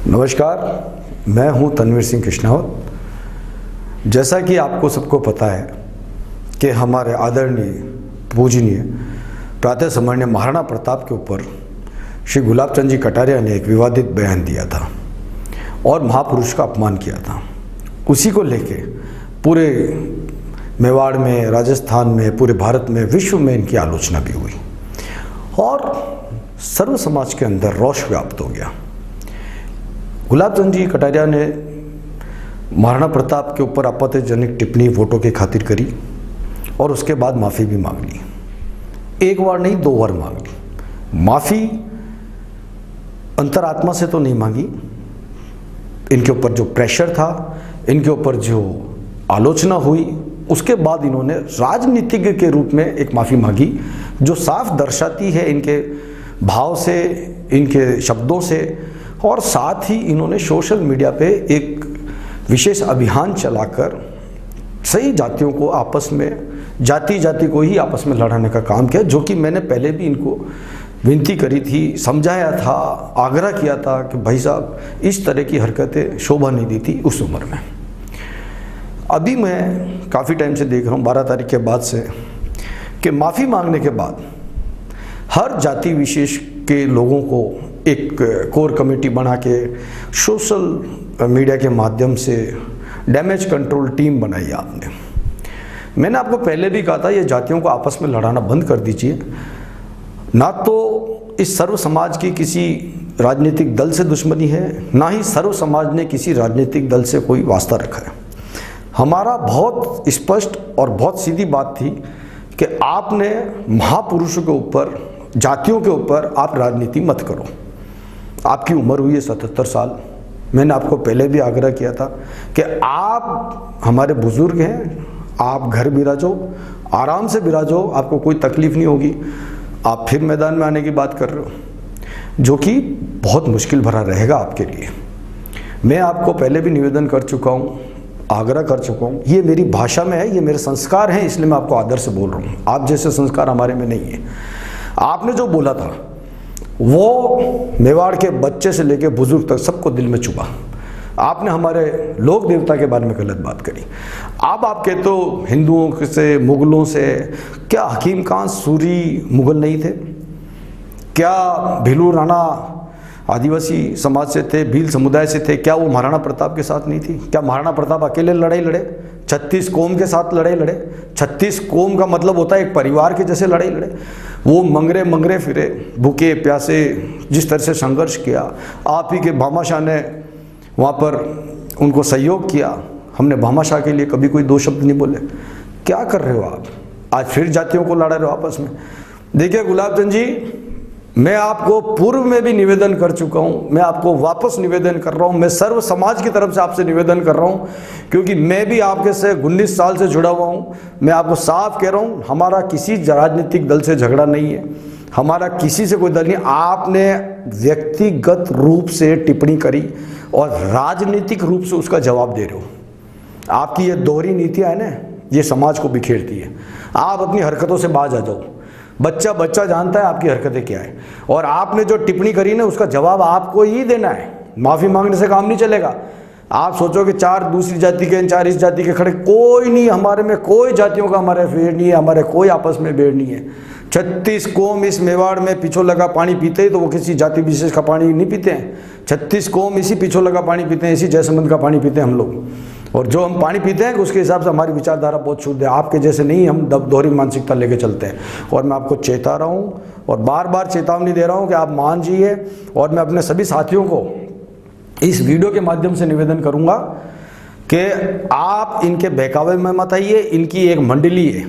नमस्कार, मैं हूं तनवीर सिंह कृष्णावत। जैसा कि आपको सबको पता है कि हमारे आदरणीय पूजनीय प्रातः सम्माननीय महाराणा प्रताप के ऊपर श्री गुलाब चंद जी कटारिया ने एक विवादित बयान दिया था और महापुरुष का अपमान किया था। उसी को लेके पूरे मेवाड़ में, राजस्थान में, पूरे भारत में, विश्व में इनकी आलोचना भी हुई और सर्व समाज के अंदर रोष व्याप्त हो गया। गुलाब चंद जी कटारिया ने महाराणा प्रताप के ऊपर आपत्तिजनक टिप्पणी वोटों की खातिर करी और उसके बाद माफ़ी भी मांग ली। एक बार नहीं, 2 बार मांग ली। माफ़ी अंतरात्मा से तो नहीं मांगी, इनके ऊपर जो प्रेशर था, इनके ऊपर जो आलोचना हुई, उसके बाद इन्होंने राजनीतिज्ञ के रूप में एक माफ़ी मांगी जो साफ दर्शाती है इनके भाव से, इनके शब्दों से। और साथ ही इन्होंने सोशल मीडिया पे एक विशेष अभियान चलाकर सही जातियों को आपस में, जाति को ही आपस में लड़ाने का काम किया, जो कि मैंने पहले भी इनको विनती करी थी, समझाया था, आग्रह किया था कि भाई साहब इस तरह की हरकतें शोभा नहीं देती उस उम्र में। अभी मैं काफ़ी टाइम से देख रहा हूँ, 12 तारीख के बाद से, कि माफ़ी मांगने के बाद हर जाति विशेष के लोगों को एक कोर कमेटी बना के सोशल मीडिया के माध्यम से डैमेज कंट्रोल टीम बनाई आपने। मैंने आपको पहले भी कहा था ये जातियों को आपस में लड़ाना बंद कर दीजिए। ना तो इस सर्व समाज की किसी राजनीतिक दल से दुश्मनी है, ना ही सर्व समाज ने किसी राजनीतिक दल से कोई वास्ता रखा है। हमारा बहुत स्पष्ट और बहुत सीधी बात थी कि आपने महापुरुषों के ऊपर, जातियों के ऊपर आप राजनीति मत करो। आपकी उम्र हुई है 77 साल। मैंने आपको पहले भी आग्रह किया था कि आप हमारे बुजुर्ग हैं, आप घर बिराजो, आराम से बिराजो, आपको कोई तकलीफ नहीं होगी। आप फिर मैदान में आने की बात कर रहे हो, जो कि बहुत मुश्किल भरा रहेगा आपके लिए। मैं आपको पहले भी निवेदन कर चुका हूँ, आग्रह कर चुका हूँ, ये मेरी भाषा में है, ये मेरे संस्कार हैं, इसलिए मैं आपको आदर से बोल रहा हूँ। आप जैसे संस्कार हमारे में नहीं है। आपने जो बोला था वो मेवाड़ के बच्चे से लेकर बुजुर्ग तक सबको दिल में चुभा। आपने हमारे लोक देवता के बारे में गलत बात करी। अब आप कहते हो हिंदुओं से, मुगलों से, क्या हकीम खान सूरी मुगल नहीं थे? क्या भीलू राणा आदिवासी समाज से थे, भील समुदाय से थे? क्या वो महाराणा प्रताप के साथ नहीं थी? क्या महाराणा प्रताप अकेले लड़ाई लड़े? 36 कौम के साथ लड़ाई लड़े। 36 कौम का मतलब होता है एक परिवार के जैसे लड़ाई लड़े। वो मंगरे फिरे, भूखे प्यासे, जिस तरह से संघर्ष किया, आप ही के भामाशाह ने वहाँ पर उनको सहयोग किया। हमने भामाशाह के लिए कभी कोई 2 शब्द नहीं बोले। क्या कर रहे हो आप? आज फिर जातियों को लड़ा रहे हो आपस में। देखिए गुलाब चंद जी, मैं आपको पूर्व में भी निवेदन कर चुका हूं, मैं आपको वापस निवेदन कर रहा हूं, मैं सर्व समाज की तरफ से आपसे निवेदन कर रहा हूं, क्योंकि मैं भी आपके से 19 साल से जुड़ा हुआ हूं। मैं आपको साफ कह रहा हूं, हमारा किसी राजनीतिक दल से झगड़ा नहीं है, हमारा किसी से कोई दल नहीं। आपने व्यक्तिगत रूप से टिप्पणी करी और राजनीतिक रूप से उसका जवाब दे रहे हो। आपकी ये दोहरी नीतियाँ है ना, ये समाज को बिखेरती है। आप अपनी हरकतों से बाज आ जाओ। बच्चा जानता है आपकी हरकतें क्या है, और आपने जो टिप्पणी करी ना उसका जवाब आपको ही देना है। माफ़ी मांगने से काम नहीं चलेगा। आप सोचो कि 4 दूसरी जाति के, 4 इस जाति के खड़े, कोई नहीं, हमारे में कोई जातियों का हमारे फेर नहीं है, हमारे कोई आपस में बेड़ नहीं है। 36 कौम इस मेवाड़ में पीछो लगा पानी पीते हैं, तो वो किसी जाति विशेष का पानी नहीं पीते हैं। 36 कौम इसी पीछो लगा पानी पीते हैं, इसी जयसमंद का पानी पीते हैं हम लोग। और जो हम पानी पीते हैं उसके हिसाब से हमारी विचारधारा बहुत शुद्ध है। आपके जैसे नहीं, हम दोहरी मानसिकता लेके चलते हैं। और मैं आपको चेता रहा हूँ और बार बार चेतावनी दे रहा हूँ कि आप मान जाइए। और मैं अपने सभी साथियों को इस वीडियो के माध्यम से निवेदन करूँगा कि आप इनके बहकावे में मत आइए। इनकी एक मंडली है,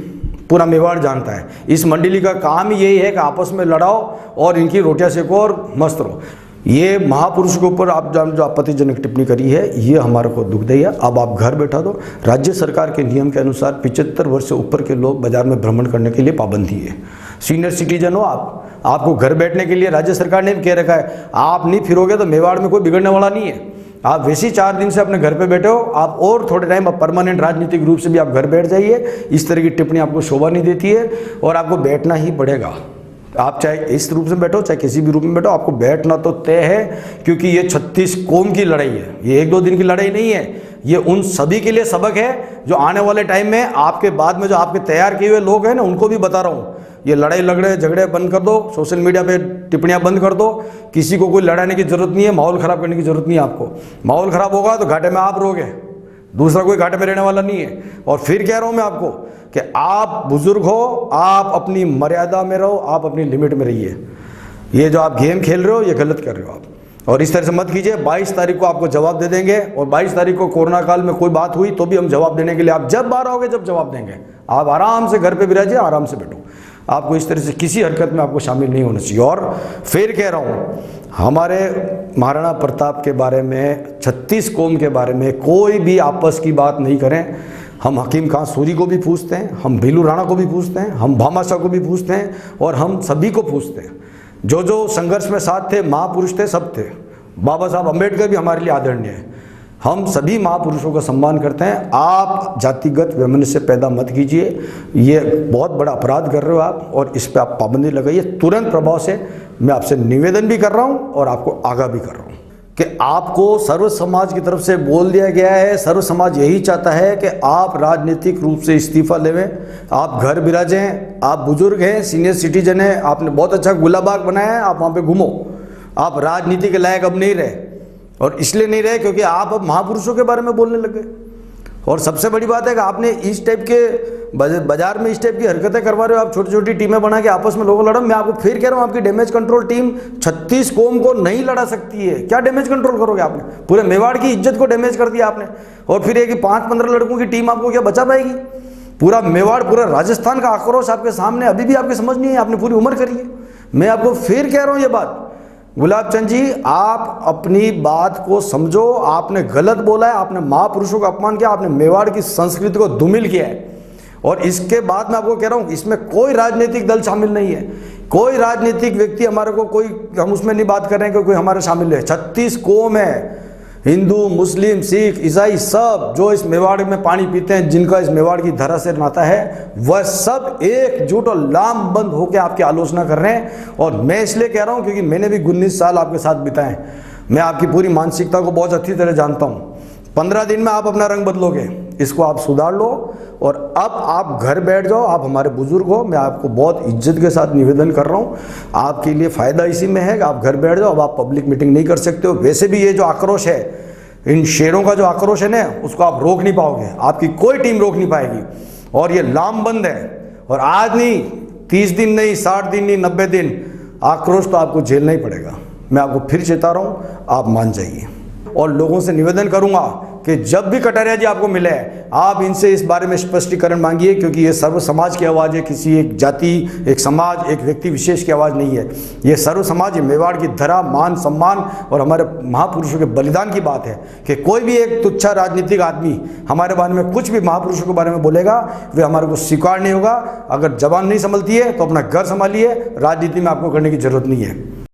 पूरा मेवाड़ जानता है। इस मंडली का काम ही यही है कि आपस में लड़ाओ और इनकी रोटियां सेको और मस्त रहो। ये महापुरुष के ऊपर आप जो आपत्तिजनक टिप्पणी करी है, ये हमारे को दुखदाई है। अब आप घर बैठा दो। राज्य सरकार के नियम के अनुसार 75 वर्ष से ऊपर के लोग बाजार में भ्रमण करने के लिए पाबंदी है। सीनियर सिटीजन हो आप, आपको घर बैठने के लिए राज्य सरकार ने भी कह रखा है। आप नहीं फिरोगे तो मेवाड़ में कोई बिगड़ने वाला नहीं है। आप वैसे ही 4 दिन से अपने घर पे बैठे हो, आप और थोड़े टाइम अब परमानेंट राजनीतिक रूप से भी आप घर बैठ जाइए। इस तरह की टिप्पणी आपको शोभा नहीं देती है और आपको बैठना ही पड़ेगा। आप चाहे इस रूप में बैठो चाहे किसी भी रूप में बैठो, आपको बैठना तो तय है, क्योंकि ये 36 कौम की लड़ाई है। ये 1-2 दिन की लड़ाई नहीं है, ये उन सभी के लिए सबक है जो आने वाले टाइम में आपके बाद में जो आपके तैयार किए हुए लोग हैं ना, उनको भी बता रहा हूँ, ये लड़ाई लगड़े झगड़े बंद कर दो, सोशल मीडिया पे टिप्पणियां बंद कर दो, किसी को कोई लड़ाने की जरूरत नहीं है, माहौल खराब करने की जरूरत नहीं है आपको। माहौल खराब होगा तो घाटे में आप रहोगे, दूसरा कोई घाटे में रहने वाला नहीं है। और फिर कह रहा हूं मैं आपको कि आप बुजुर्ग हो, आप अपनी मर्यादा में रहो, आप अपनी लिमिट में रहिए। ये जो आप गेम खेल रहे हो ये गलत कर रहे हो आप, और इस तरह से मत कीजिए। 22 तारीख को आपको जवाब दे देंगे, और 22 तारीख को कोरोना काल में कोई बात हुई तो भी हम जवाब देने के लिए, आप जब बाहर आओगे जब जवाब देंगे, आप आराम से घर पे विराजिए, आराम से बैठो। आपको इस तरह से किसी हरकत में आपको शामिल नहीं होना चाहिए। और फिर कह रहा हूँ, हमारे महाराणा प्रताप के बारे में, 36 कौम के बारे में कोई भी आपस की बात नहीं करें। हम हकीम खां सूरी को भी पूछते हैं, हम भीलू राणा को भी पूछते हैं, हम भामाशाह को भी पूछते हैं, और हम सभी को पूछते हैं। जो जो संघर्ष में साथ थे, महापुरुष थे, सब थे। बाबा साहब अम्बेडकर भी हमारे लिए आदरणीय है। हम सभी महापुरुषों का सम्मान करते हैं। आप जातिगत वैमनस्य पैदा मत कीजिए, ये बहुत बड़ा अपराध कर रहे हो आप, और इस पर आप पाबंदी लगाइए तुरंत प्रभाव से। मैं आपसे निवेदन भी कर रहा हूँ और आपको आगाह भी कर रहा हूँ कि आपको सर्व समाज की तरफ से बोल दिया गया है, सर्व समाज यही चाहता है कि आप राजनीतिक रूप से इस्तीफा लेवें, आप घर बिराजें। आप बुजुर्ग हैं, सीनियर सिटीजन हैं, आपने बहुत अच्छा गुलाबाग बनाया है, आप वहाँ पे घूमो। आप राजनीति के लायक अब नहीं रहे, और इसलिए नहीं रहे क्योंकि आप अब महापुरुषों के बारे में बोलने लग गए। और सबसे बड़ी बात है कि आपने इस टाइप के बाजार में इस टाइप की हरकतें करवा रहे हो। आप छोटी छोटी टीमें बना के आपस में लोगों लड़ो। मैं आपको फिर कह रहा हूँ, आपकी डैमेज कंट्रोल टीम 36 कौम को नहीं लड़ा सकती है। क्या डैमेज कंट्रोल करोगे आपने? पूरे मेवाड़ की इज्जत को डैमेज कर दिया आपने। और फिर ये कि 5-15 लड़कों की टीम आपको क्या बचा पाएगी? पूरा मेवाड़, पूरा राजस्थान का आक्रोश आपके सामने, अभी भी आपकी समझ नहीं है, आपने पूरी उम्र करी है। मैं आपको फिर कह रहा हूँ ये बात, गुलाब चंद जी, आप अपनी बात को समझो। आपने गलत बोला है, आपने महापुरुषों का अपमान किया, आपने मेवाड़ की संस्कृति को धूमिल किया है। और इसके बाद मैं आपको कह रहा हूं, इसमें कोई राजनीतिक दल शामिल नहीं है, कोई राजनीतिक व्यक्ति हमारे को, कोई हम उसमें नहीं बात कर रहे हैं कि कोई हमारे शामिल है। 36 कौम है, हिंदू, मुस्लिम, सिख, ईसाई, सब जो इस मेवाड़ में पानी पीते हैं, जिनका इस मेवाड़ की धरा से नाता है, वह सब एकजुट और लामबंद होकर आपकी आलोचना कर रहे हैं। और मैं इसलिए कह रहा हूं क्योंकि मैंने भी 19 साल आपके साथ बिताए। मैं आपकी पूरी मानसिकता को बहुत अच्छी तरह जानता हूं। 15 दिन में आप अपना रंग बदलोगे, इसको आप सुधार लो। और अब आप घर बैठ जाओ, आप हमारे बुजुर्ग हो, मैं आपको बहुत इज्जत के साथ निवेदन कर रहा हूँ, आपके लिए फ़ायदा इसी में है कि आप घर बैठ जाओ। अब आप पब्लिक मीटिंग नहीं कर सकते हो। वैसे भी ये जो आक्रोश है, इन शेरों का जो आक्रोश है ना, उसको आप रोक नहीं पाओगे, आपकी कोई टीम रोक नहीं पाएगी। और ये लामबंद है, और आज नहीं, 30 दिन नहीं, 60 दिन नहीं, 90 दिन आक्रोश तो आपको झेलना ही पड़ेगा। मैं आपको फिर चेता रहा हूँ, आप मान जाइए। और लोगों से निवेदन करूंगा कि जब भी कटारिया जी आपको मिले, आप इनसे इस बारे में स्पष्टीकरण मांगिए, क्योंकि ये सर्व समाज की आवाज़ है, किसी एक जाति, एक समाज, एक व्यक्ति विशेष की आवाज़ नहीं है। ये सर्व समाज, ये मेवाड़ की धरा, मान सम्मान और हमारे महापुरुषों के बलिदान की बात है कि कोई भी एक तुच्छा राजनीतिक आदमी हमारे बारे में कुछ भी महापुरुषों के बारे में बोलेगा, वे हमारे को स्वीकार नहीं होगा। अगर जबान नहीं संभलती है तो अपना घर संभालिए, राजनीति में आपको करने की जरूरत नहीं है।